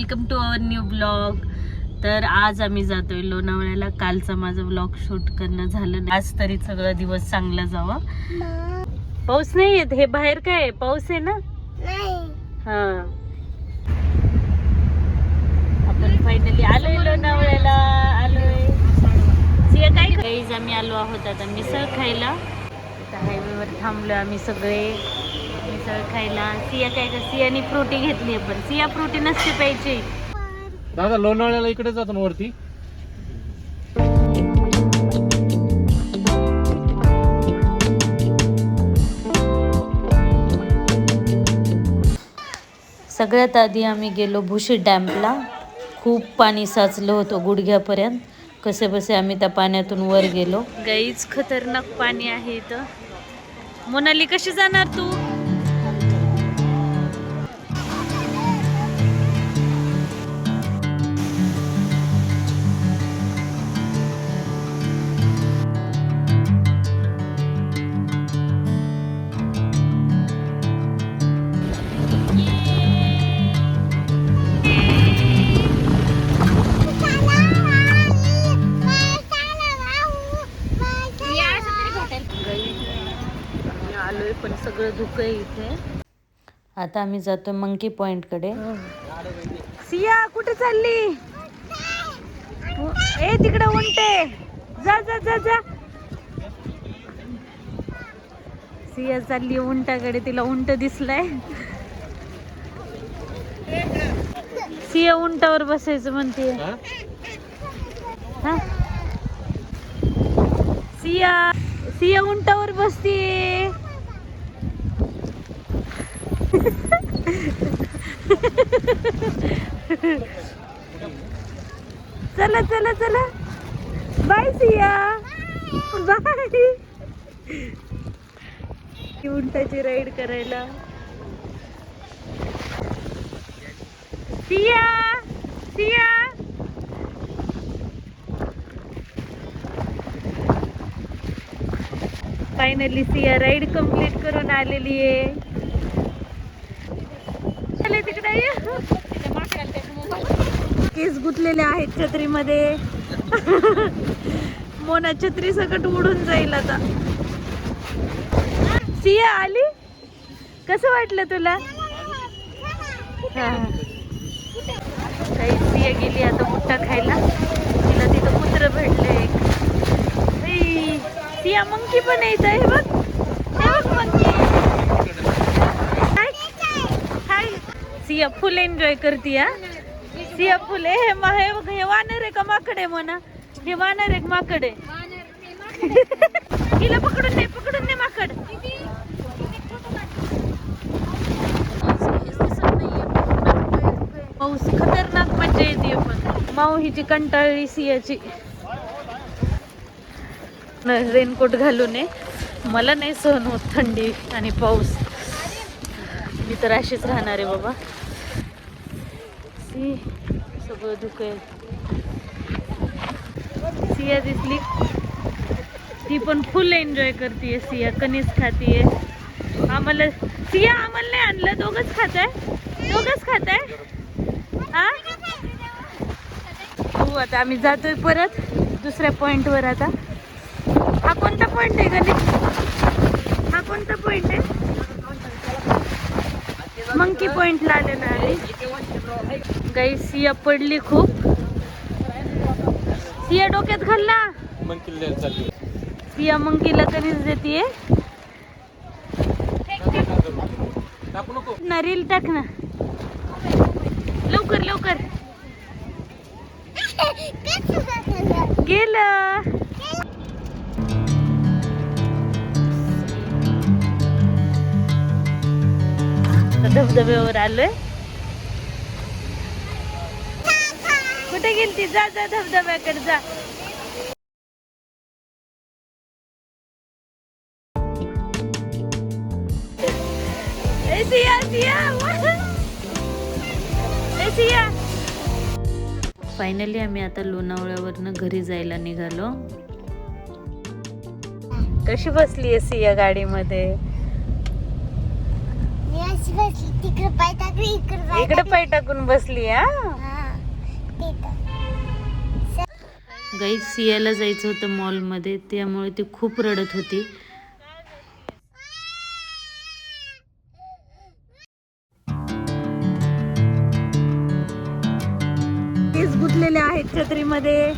Welcome to our new blog. तर आज आम्ही जातोय लोणावळ्याला. कालचा माझा ब्लॉग शूट करणं झालं नाही. आज तरी सगळा दिवस चांगला जावा. पाऊस नाही येत. हे बाहेर काय पाऊस आहे ना? हा, आपण फायनली आलोय लोणावळ्याला. आलोय सिया काय गाईज, आम्ही आलो आहोत आता मिसळ खायला. हायवेवर थांबलो आम्ही सगळे मिसळ खायला. सिया काय का सियानी फ्रुटी घेतली. पण सिया फ्रुटी नसते प्यायची. दादा लोणावळ्याला इकडे जातो ना वरती. सगळ्यात आधी आम्ही गेलो भुशी डॅम्पला. खूप पाणी साचलं होतं गुडघ्यापर्यंत. कसे बसे आम्ही त्या पाण्यातून वर गेलो. गाईच खतरनाक पाणी आहे इथं. मोनाली कशी जाणार तू? आलोय पण सगळं धुकं आहे इथे. आता आम्ही जातो मंकी पॉइंट कडे. सिया कुठे चालली? ए तिकडे उंटे. जा जा जा जा. सिया चालली उंटाकडे. तिला उंट दिसलाय. सिया उंटावर बसायचं म्हणते. सिया सिया उंटावर बसते. चला चला चला. बाय सिया. बाय. उंटाची राईड करायला. Siya Siya. Finally Siya ride complete करून आलेली आहे. तिकडे केस गुतलेले आहेत छत्रीमध्ये. मोना छत्री सकट उडून जाईल आता. सिया आली. कसं वाटलं तुला? काही सिया गेली आता मुठ्ठा खायला. तिला तिथं कुत्रं भेटलंय. सिया मंकी पण येत आहे बघ. मंकी. सिया फुल एन्जॉय करते. सिया फुल. हे वानर आहे का माकड आहे म्हणा? हे वानर आहे माकड आहे. हिला पकडून नाही माकड. पाऊस खतरनाक मजा येते. पण माऊ हिची कंटाळली सियाची. रेनकोट घालून ये. मला नाही सहन होत थंडी आणि पाऊस. मी तर अशीच राहणार आहे बाबा. सगळं धुकं आहे. सिया दिसली. ती पण फुल एन्जॉय करते. सिया कणीस खातीये. आम्हाला सिया आम्हाला नाही आणलं. दोघंच खाताय. हा हो. आता आम्ही जातोय परत दुसऱ्या पॉइंट वर. आता हा कोणता पॉइंट आहे गणेश? हा कोणता पॉइंट आहे? मंकी पॉइंटला आले ना आम्ही. गाई सिया पडली खूप. सिया डोक्यात खाल्ला. सिया मंकीला कणीस देतीये. ना रील टाक ना लवकर लवकर. गेलं. धबधब्यावर आलोय. कुठे गेलती? जा जा धबधब्याकडे जा. फायनली आम्ही आता लोणावळ्यावरनं घरी जायला निघालो. कशी बसली आहे सिया गाडीमध्ये? इकडे पाय टाकून बसली. हा गाईज सियाला जायचं होतं मॉलमध्ये, त्यामुळे ती खूप रडत होती. केस गुंतलेले आहेत छत्रीमध्ये.